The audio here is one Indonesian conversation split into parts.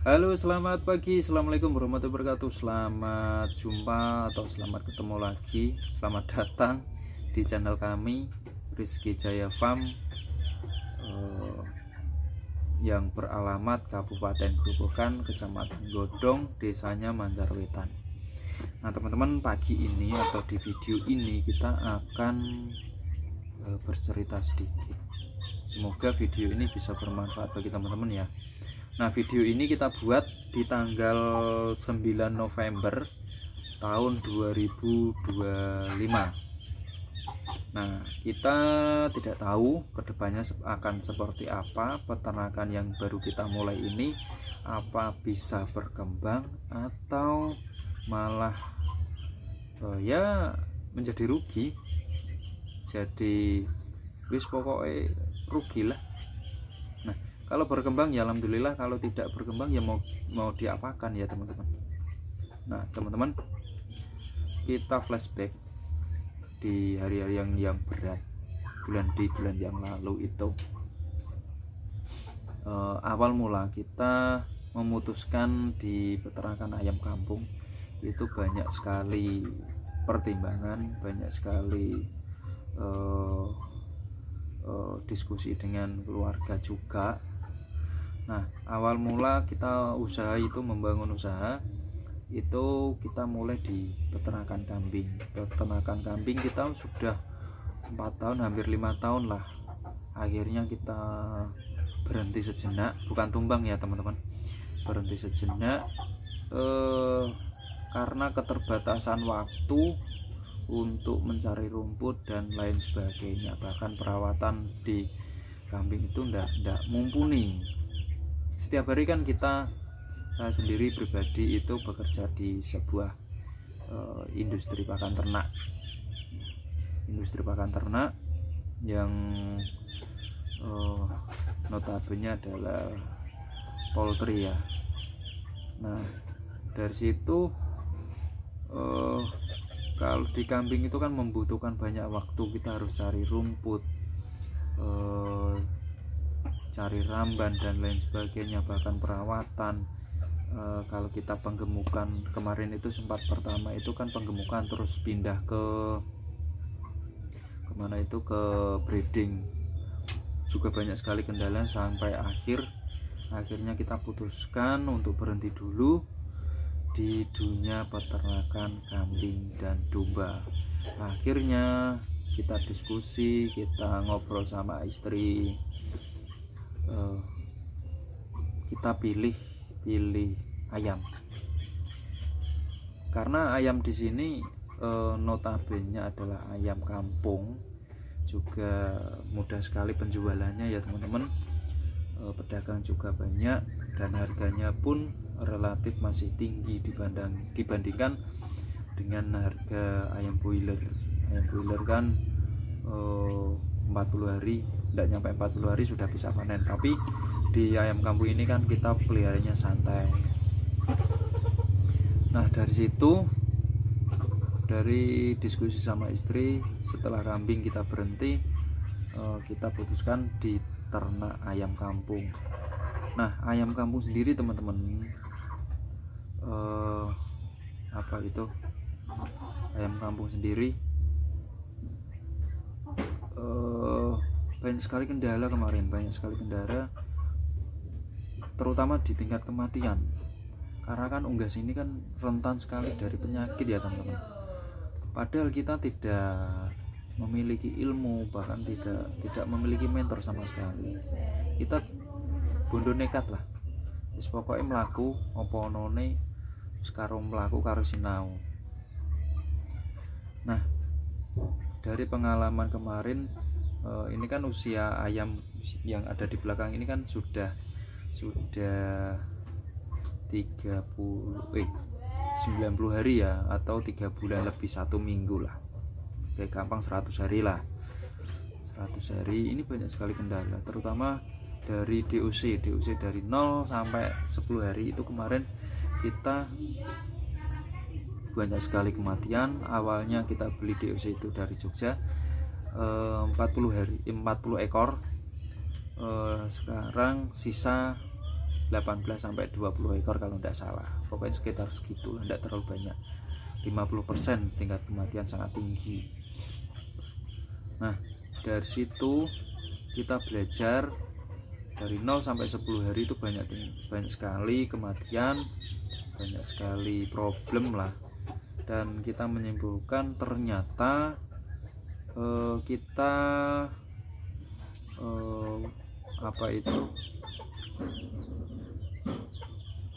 Halo, selamat pagi. Assalamualaikum warahmatullahi wabarakatuh. Selamat jumpa atau selamat ketemu lagi. Selamat datang di channel kami Rizky Jaya Farm yang beralamat Kabupaten Grobogan, Kecamatan Godong, desanya Manjarwetan. Nah, teman-teman, pagi ini atau di video ini kita akan bercerita sedikit. Semoga video ini bisa bermanfaat bagi teman-teman ya. Nah, video ini kita buat di tanggal 9 November tahun 2025. Nah, kita tidak tahu kedepannya akan seperti apa peternakan yang baru kita mulai ini, apa bisa berkembang atau malah ya menjadi rugi. Jadi wis pokoknya rugi lah. Nah, kalau berkembang ya alhamdulillah, kalau tidak berkembang ya mau diapakan ya teman-teman. Nah, teman-teman, kita flashback di hari-hari yang berat, bulan yang lalu itu. Awal mula kita memutuskan di peternakan ayam kampung itu banyak sekali pertimbangan, banyak sekali diskusi dengan keluarga juga. Nah, awal mula kita membangun usaha itu kita mulai di peternakan kambing. Peternakan kambing kita sudah 4 tahun, hampir 5 tahun lah. Akhirnya kita berhenti sejenak, bukan tumbang ya teman-teman, berhenti sejenak karena keterbatasan waktu untuk mencari rumput dan lain sebagainya. Bahkan perawatan di kambing itu ndak mumpuni. Setiap hari kan saya sendiri pribadi itu bekerja di sebuah industri pakan ternak yang notabene adalah poultry ya. Nah, dari situ kalau di kambing itu kan membutuhkan banyak waktu. Kita harus cari rumput, cari ramban dan lain sebagainya, bahkan perawatan. Kalau kita penggemukan kemarin itu sempat pertama itu kan penggemukan, terus pindah ke kemana itu, ke breeding, juga banyak sekali kendala sampai akhirnya kita putuskan untuk berhenti dulu di dunia peternakan kambing dan domba. Akhirnya kita diskusi, kita ngobrol sama istri, kita pilih ayam, karena ayam di sini notabene adalah ayam kampung, juga mudah sekali penjualannya ya teman-teman. Pedagang juga banyak dan harganya pun relatif masih tinggi dibandingkan dengan harga ayam broiler. Ayam broiler kan 40 hari, tidak nyampe 40 hari sudah bisa panen, tapi di ayam kampung ini kan kita peliharanya santai. Nah, dari situ, dari diskusi sama istri, setelah kambing kita berhenti, kita putuskan di ternak ayam kampung. Nah, ayam kampung sendiri teman-teman, ayam kampung sendiri banyak sekali kendala kemarin, terutama di tingkat kematian, karena kan unggas ini kan rentan sekali dari penyakit ya teman-teman. Padahal kita tidak memiliki ilmu, bahkan tidak memiliki mentor sama sekali. Kita bondo nekat lah, wis pokoknya melaku opo onone sekarang melaku karo sinau. Nah, dari pengalaman kemarin, ini kan usia ayam yang ada di belakang ini kan sudah 90 hari ya, atau 3 bulan lebih, 1 minggu lah, kayak gampang 100 hari lah. 100 hari ini banyak sekali kendala, terutama dari DOC dari 0 sampai 10 hari itu kemarin kita banyak sekali kematian. Awalnya kita beli DOC itu dari Jogja, 40 ekor. Sekarang sisa 18 sampai 20 ekor kalau tidak salah, pokoknya sekitar segitu, tidak terlalu banyak. 50% tingkat kematian sangat tinggi. Nah, dari situ kita belajar dari 0 sampai 10 hari itu banyak sekali kematian, banyak sekali problem lah. Dan kita menyimpulkan ternyata kita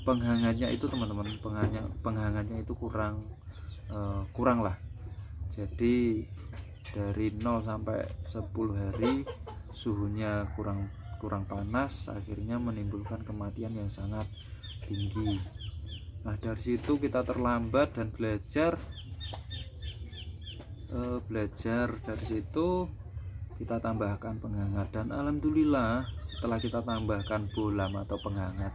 penghangatnya itu teman-teman, penghangatnya itu kurang lah. Jadi dari 0 sampai 10 hari suhunya kurang panas, akhirnya menimbulkan kematian yang sangat tinggi. Nah, dari situ kita terlambat dan belajar dari situ kita tambahkan penghangat, dan alhamdulillah setelah kita tambahkan bolam atau penghangat,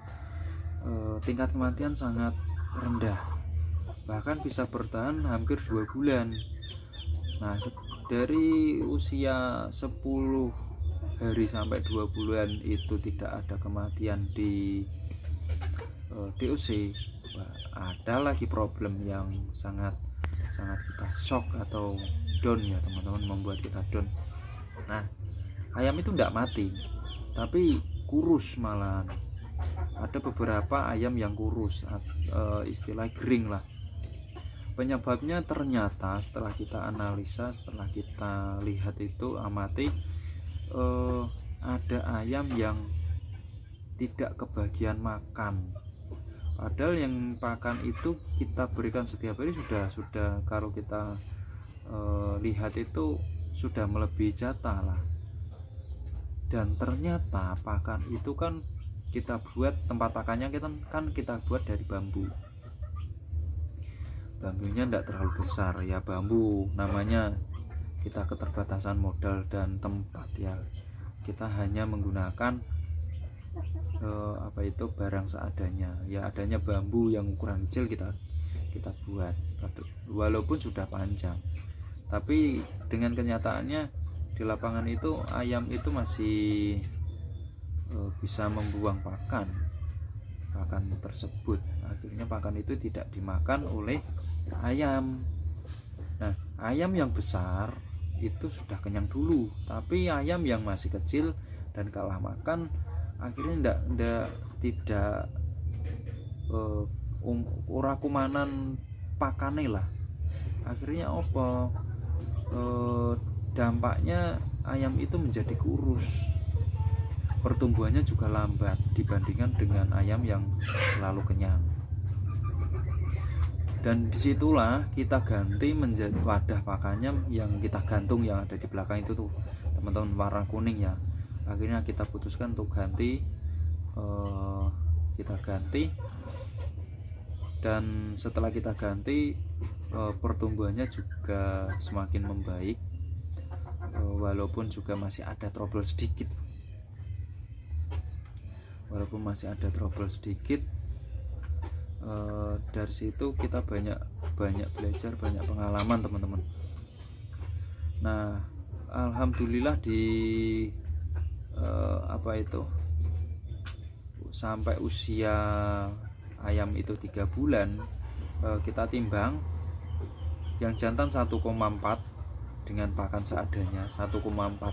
tingkat kematian sangat rendah, bahkan bisa bertahan hampir 2 bulan. Nah, dari usia 10 hari sampai 2 bulan itu tidak ada kematian di DOC. Ada lagi problem yang sangat kita shock atau down ya teman-teman, membuat kita down. Nah, ayam itu tidak mati tapi kurus malahan. Ada beberapa ayam yang kurus, istilah kering lah. Penyebabnya ternyata setelah kita analisa, setelah kita lihat itu amati, ada ayam yang tidak kebagian makan. Padahal yang pakan itu kita berikan setiap hari sudah kalau kita lihat itu sudah melebihi jatah lah. Dan ternyata pakan itu kan kita buat, tempat pakannya kita buat dari bambu. Bambunya tidak terlalu besar ya, bambu namanya, kita keterbatasan modal dan tempat ya, kita hanya menggunakan barang seadanya ya, adanya bambu yang ukuran kecil kita buat, walaupun sudah panjang. Tapi dengan kenyataannya di lapangan itu ayam itu masih bisa membuang pakan tersebut. Akhirnya pakan itu tidak dimakan oleh ayam. Nah, ayam yang besar itu sudah kenyang dulu, tapi ayam yang masih kecil dan kalah makan akhirnya tidak ora kumanan pakane lah. Akhirnya dampaknya ayam itu menjadi kurus, pertumbuhannya juga lambat dibandingkan dengan ayam yang selalu kenyang. Dan disitulah kita ganti menjadi wadah pakannya yang kita gantung, yang ada di belakang itu tuh teman-teman, warna kuning ya. Akhirnya kita putuskan untuk ganti, dan setelah kita ganti, pertumbuhannya juga semakin membaik, walaupun juga masih ada trouble sedikit. Dari situ kita banyak belajar, banyak pengalaman teman-teman. Nah, alhamdulillah sampai usia ayam itu 3 bulan, kita timbang yang jantan 1,4 dengan pakan seadanya, 1,4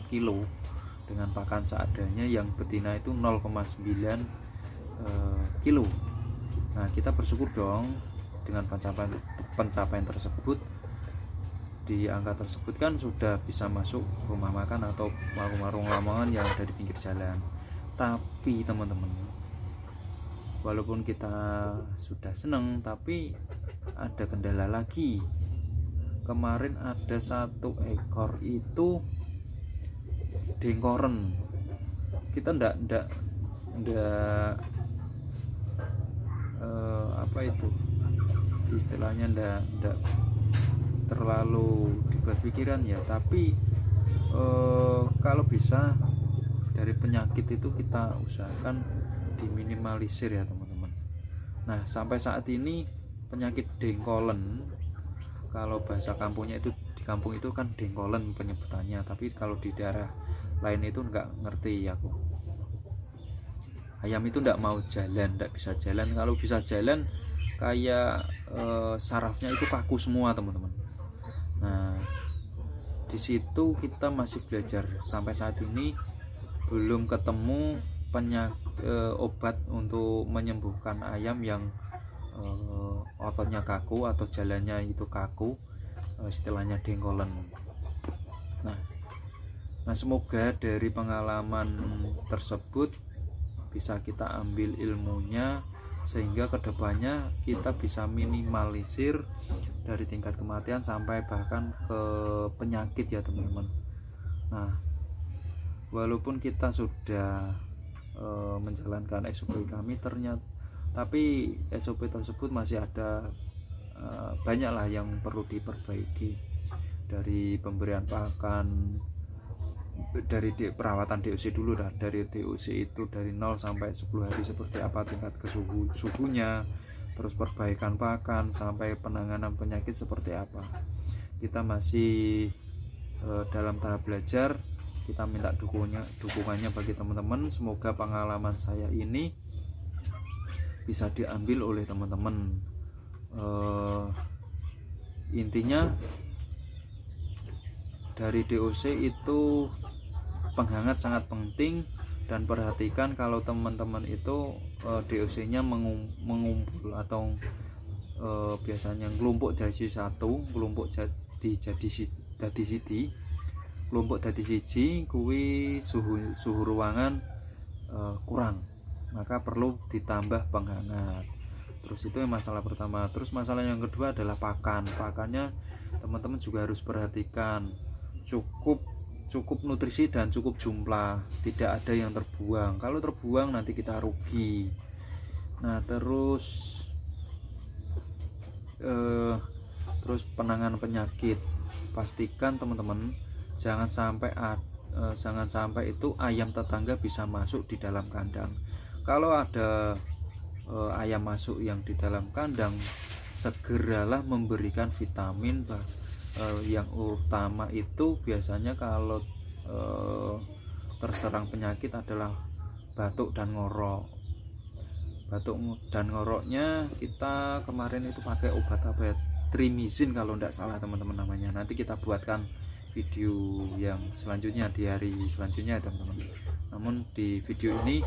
kilo dengan pakan seadanya, yang betina itu 0,9 kilo. Nah, kita bersyukur dong dengan pencapaian tersebut. Di angka tersebut kan sudah bisa masuk rumah makan atau warung-warung Lamongan yang ada di pinggir jalan. Tapi teman-teman, walaupun kita sudah senang, tapi ada kendala lagi. Kemarin ada 1 ekor itu dengkoren. Kita ndak istilahnya ndak terlalu dibuat pikiran ya, tapi kalau bisa dari penyakit itu kita usahakan diminimalisir ya teman-teman. Nah, sampai saat ini penyakit dengkolen, kalau bahasa kampungnya itu, di kampung itu kan dengkolen penyebutannya, tapi kalau di daerah lain itu nggak ngerti aku. ayam itu tidak mau jalan, tidak bisa jalan. Kalau bisa jalan kayak sarafnya itu kaku semua teman-teman. Nah, di situ kita masih belajar. Sampai saat ini belum ketemu obat untuk menyembuhkan ayam yang ototnya kaku atau jalannya itu kaku, istilahnya dengkolen. Nah, semoga dari pengalaman tersebut bisa kita ambil ilmunya, sehingga kedepannya kita bisa minimalisir dari tingkat kematian sampai bahkan ke penyakit ya teman-teman. Nah, walaupun kita sudah menjalankan SOP kami, ternyata tapi SOP tersebut masih ada banyaklah yang perlu diperbaiki, dari pemberian pakan, dari perawatan DOC dulu dah. Dari DOC itu dari 0 sampai 10 hari seperti apa tingkat suhunya, terus perbaikan pakan sampai penanganan penyakit seperti apa. Kita masih dalam tahap belajar. Kita minta dukungannya bagi teman-teman. Semoga pengalaman saya ini bisa diambil oleh teman-teman. Intinya dari DOC itu penghangat sangat penting, dan perhatikan kalau teman-teman itu DOC-nya mengumpul atau biasanya kelompok jadi satu, kelompok jadi siji, kelompok jadi siji kuwi suhu ruangan kurang, maka perlu ditambah penghangat. Terus itu masalah pertama. Terus masalah yang kedua adalah pakannya teman-teman juga harus perhatikan, cukup nutrisi dan cukup jumlah, tidak ada yang terbuang. Kalau terbuang nanti kita rugi. Nah, terus penanganan penyakit, pastikan teman-teman jangan sampai itu ayam tetangga bisa masuk di dalam kandang. Kalau ada ayam masuk yang di dalam kandang, segeralah memberikan vitamin. Yang utama itu biasanya kalau terserang penyakit adalah batuk dan ngorok. Batuk dan ngoroknya kita kemarin itu pakai obat apa ya, trimizin kalau tidak salah teman-teman namanya. Nanti kita buatkan video yang selanjutnya di hari selanjutnya ya teman-teman. Namun di video ini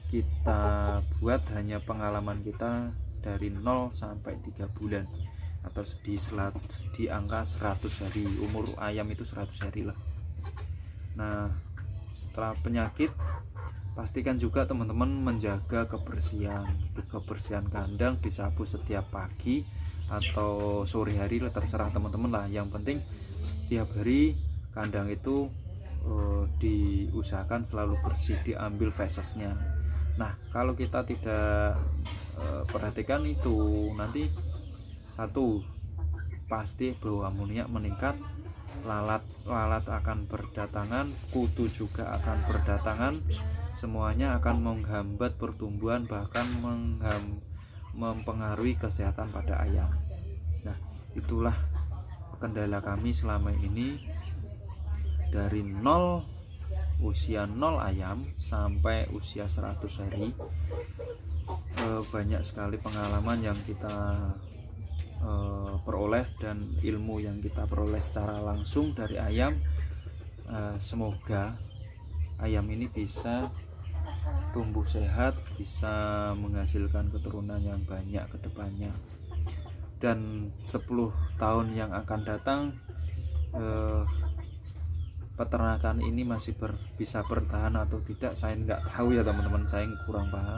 kita buat hanya pengalaman kita dari 0 sampai 3 bulan, atau di angka 100 hari. Umur ayam itu 100 hari lah. Nah, setelah penyakit, pastikan juga teman-teman menjaga kebersihan kandang, disapu setiap pagi atau sore hari lah, terserah teman-teman lah. Yang penting setiap hari kandang itu diusahakan selalu bersih, diambil fesesnya. Nah, kalau kita tidak perhatikan itu, nanti satu, pasti bau amoniak meningkat, lalat akan berdatangan, kutu juga akan berdatangan, semuanya akan menghambat pertumbuhan, bahkan mempengaruhi kesehatan pada ayam. Nah, itulah kendala kami selama ini dari usia 0 ayam sampai usia 100 hari. Banyak sekali pengalaman yang kita peroleh dan ilmu yang kita peroleh secara langsung dari ayam. Semoga ayam ini bisa tumbuh sehat, bisa menghasilkan keturunan yang banyak ke depannya. Dan 10 tahun yang akan datang peternakan ini masih bisa bertahan atau tidak, saya nggak tahu ya teman-teman, saya kurang paham.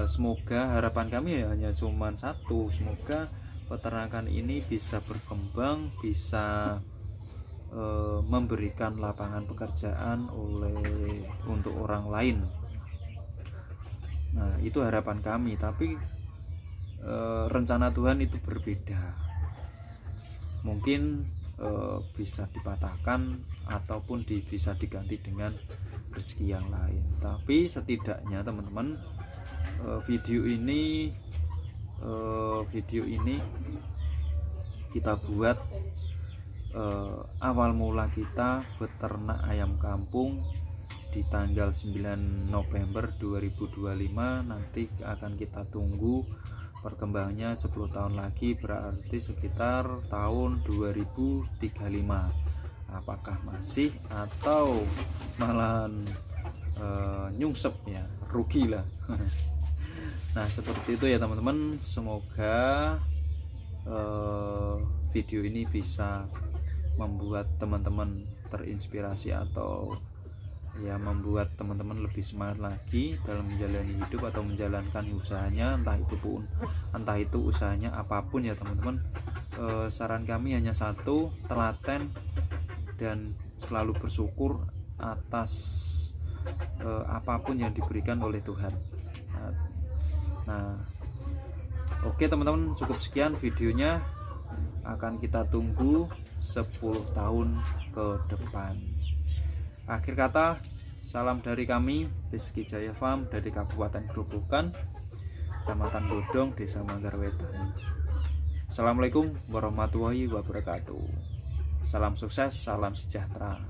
Semoga harapan kami hanya cuma satu, semoga peternakan ini bisa berkembang, bisa memberikan lapangan pekerjaan untuk orang lain. Nah, itu harapan kami, tapi rencana Tuhan itu berbeda. Mungkin bisa dipatahkan ataupun bisa diganti dengan rezeki yang lain. Tapi setidaknya teman-teman, video ini kita buat awal mula kita beternak ayam kampung di tanggal 9 November 2025. Nanti akan kita tunggu perkembangannya 10 tahun lagi, berarti sekitar tahun 2035. Apakah masih atau malah nyungsep ya, rugi lah. Nah seperti itu ya teman-teman, semoga video ini bisa membuat teman-teman terinspirasi atau ya membuat teman-teman lebih semangat lagi dalam menjalani hidup atau menjalankan usahanya, entah itu usahanya apapun ya teman-teman. Saran kami hanya satu, telaten dan selalu bersyukur atas apapun yang diberikan oleh Tuhan. Nah, oke teman-teman, cukup sekian videonya. Akan kita tunggu 10 tahun ke depan. Akhir kata, salam dari kami Rizky Jaya Farm dari Kabupaten Grobogan, Kecamatan Bodong, Desa Manggarwetan. Assalamualaikum warahmatullahi wabarakatuh. Salam sukses, salam sejahtera.